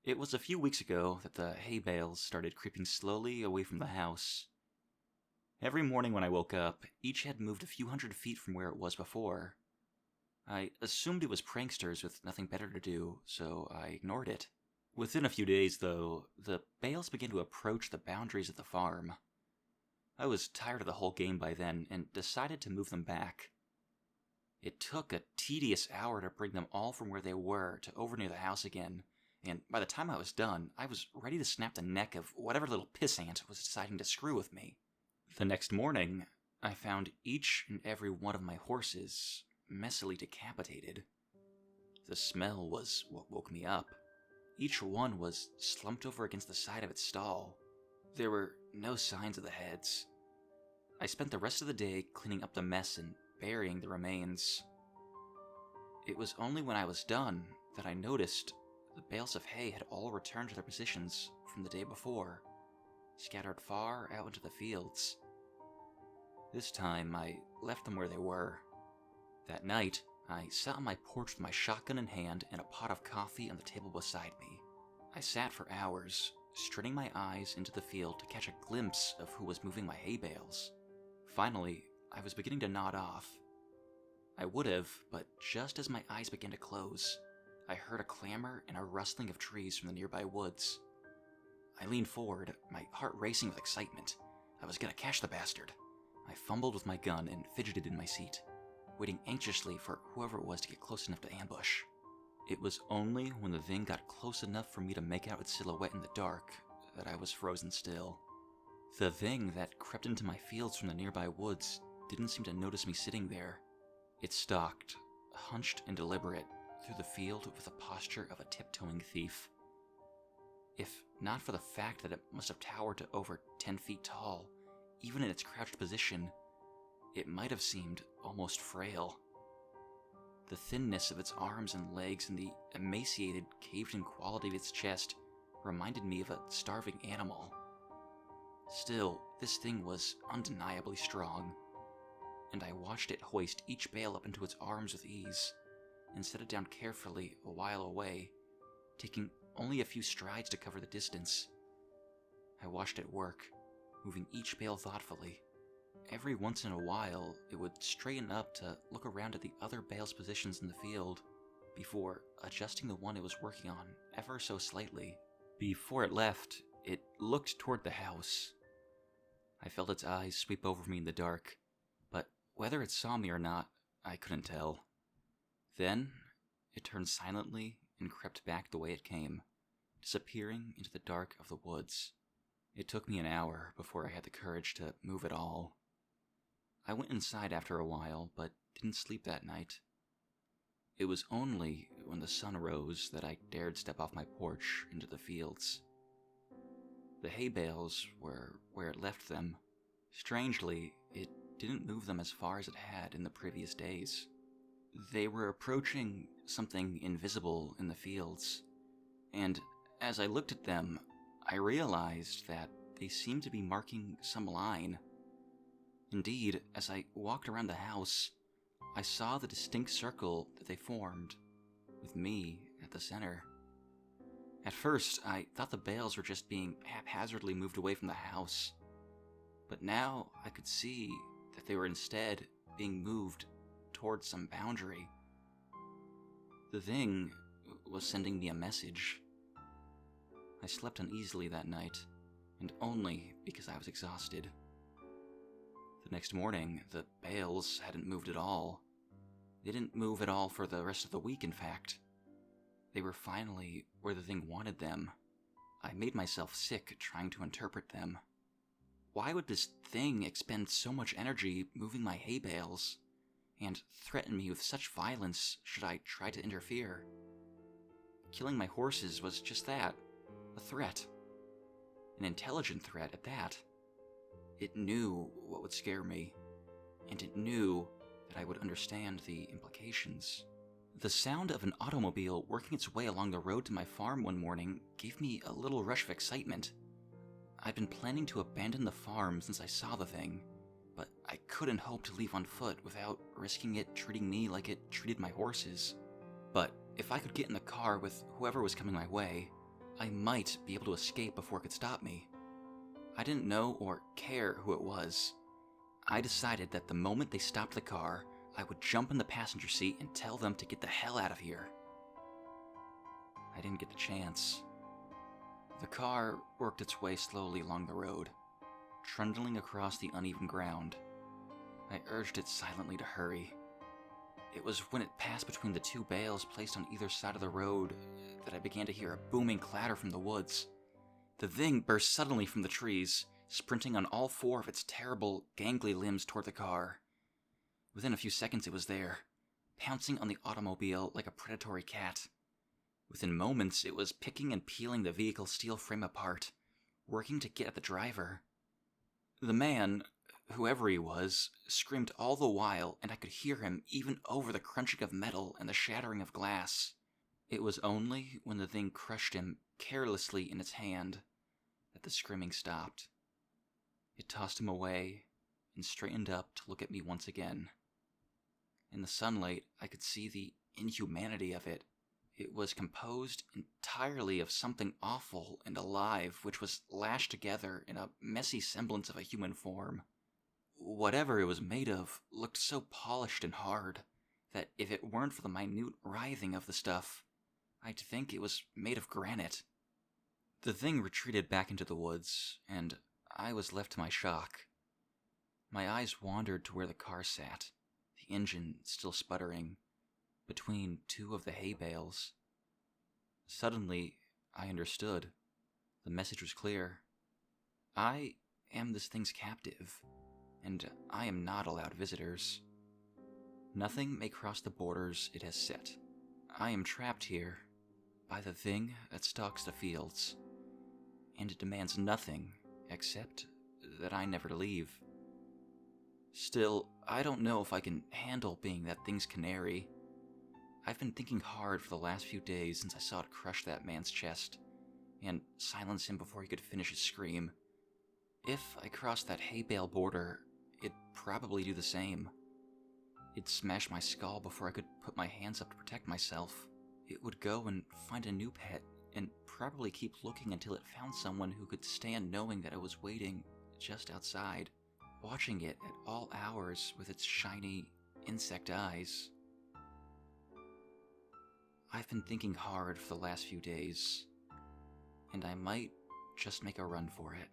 It was a few weeks ago that the hay bales started creeping slowly away from the house. Every morning when I woke up, each had moved a few hundred feet from where it was before. I assumed it was pranksters with nothing better to do, so I ignored it. Within a few days, though, the bales began to approach the boundaries of the farm. I was tired of the whole game by then and decided to move them back. It took a tedious hour to bring them all from where they were to over near the house again, and by the time I was done, I was ready to snap the neck of whatever little pissant was deciding to screw with me. The next morning, I found each and every one of my horses messily decapitated. The smell was what woke me up. Each one was slumped over against the side of its stall. There were no signs of the heads. I spent the rest of the day cleaning up the mess and burying the remains. It was only when I was done that I noticed the bales of hay had all returned to their positions from the day before, scattered far out into the fields. This time, I left them where they were. That night, I sat on my porch with my shotgun in hand and a pot of coffee on the table beside me. I sat for hours, straining my eyes into the field to catch a glimpse of who was moving my hay bales. Finally, I was beginning to nod off. I would have, but just as my eyes began to close, I heard a clamor and a rustling of trees from the nearby woods. I leaned forward, my heart racing with excitement. I was gonna catch the bastard. I fumbled with my gun and fidgeted in my seat, waiting anxiously for whoever it was to get close enough to ambush. It was only when the thing got close enough for me to make out its silhouette in the dark that I was frozen still. The thing that crept into my fields from the nearby woods didn't seem to notice me sitting there. It stalked, hunched and deliberate, through the field with the posture of a tiptoeing thief. If not for the fact that it must have towered to over 10 feet tall, even in its crouched position, it might have seemed almost frail. The thinness of its arms and legs and the emaciated, caved-in quality of its chest reminded me of a starving animal. Still, this thing was undeniably strong, and I watched it hoist each bale up into its arms with ease, and set it down carefully a while away, taking only a few strides to cover the distance. I watched it work, moving each bale thoughtfully. Every once in a while, it would straighten up to look around at the other bale's positions in the field, before adjusting the one it was working on ever so slightly. Before it left, it looked toward the house. I felt its eyes sweep over me in the dark, but whether it saw me or not, I couldn't tell. Then, it turned silently and crept back the way it came, disappearing into the dark of the woods. It took me an hour before I had the courage to move at all. I went inside after a while, but didn't sleep that night. It was only when the sun rose that I dared step off my porch into the fields. The hay bales were where it left them. Strangely, it didn't move them as far as it had in the previous days. They were approaching something invisible in the fields, and as I looked at them, I realized that they seemed to be marking some line. Indeed, as I walked around the house, I saw the distinct circle that they formed, with me at the center. At first, I thought the bales were just being haphazardly moved away from the house, but now I could see that they were instead being moved towards some boundary. The thing was sending me a message. I slept uneasily that night, and only because I was exhausted. The next morning, the bales hadn't moved at all. They didn't move at all for the rest of the week, in fact. They were finally where the thing wanted them. I made myself sick trying to interpret them. Why would this thing expend so much energy moving my hay bales, and threaten me with such violence should I try to interfere? Killing my horses was just that, a threat. An intelligent threat at that. It knew what would scare me, and it knew that I would understand the implications. The sound of an automobile working its way along the road to my farm one morning gave me a little rush of excitement. I'd been planning to abandon the farm since I saw the thing, but I couldn't hope to leave on foot without risking it treating me like it treated my horses. But if I could get in the car with whoever was coming my way, I might be able to escape before it could stop me. I didn't know or care who it was. I decided that the moment they stopped the car, I would jump in the passenger seat and tell them to get the hell out of here. I didn't get the chance. The car worked its way slowly along the road, trundling across the uneven ground. I urged it silently to hurry. It was when it passed between the two bales placed on either side of the road that I began to hear a booming clatter from the woods. The thing burst suddenly from the trees, sprinting on all four of its terrible, gangly limbs toward the car. Within a few seconds it was there, pouncing on the automobile like a predatory cat. Within moments it was picking and peeling the vehicle's steel frame apart, working to get at the driver. The man, whoever he was, screamed all the while, and I could hear him even over the crunching of metal and the shattering of glass. It was only when the thing crushed him carelessly in its hand that the screaming stopped. It tossed him away and straightened up to look at me once again. In the sunlight, I could see the inhumanity of it. It was composed entirely of something awful and alive, which was lashed together in a messy semblance of a human form. Whatever it was made of looked so polished and hard that if it weren't for the minute writhing of the stuff, I'd think it was made of granite. The thing retreated back into the woods, and I was left to my shock. My eyes wandered to where the car sat, the engine still sputtering, between two of the hay bales. Suddenly, I understood. The message was clear. I am this thing's captive, and I am not allowed visitors. Nothing may cross the borders it has set. I am trapped here by the thing that stalks the fields, and it demands nothing except that I never leave. Still, I don't know if I can handle being that thing's canary. I've been thinking hard for the last few days since I saw it crush that man's chest and silence him before he could finish his scream. If I crossed that hay bale border, it'd probably do the same. It'd smash my skull before I could put my hands up to protect myself. It would go and find a new pet and probably keep looking until it found someone who could stand knowing that I was waiting just outside, watching it at all hours with its shiny insect eyes. I've been thinking hard for the last few days, and I might just make a run for it.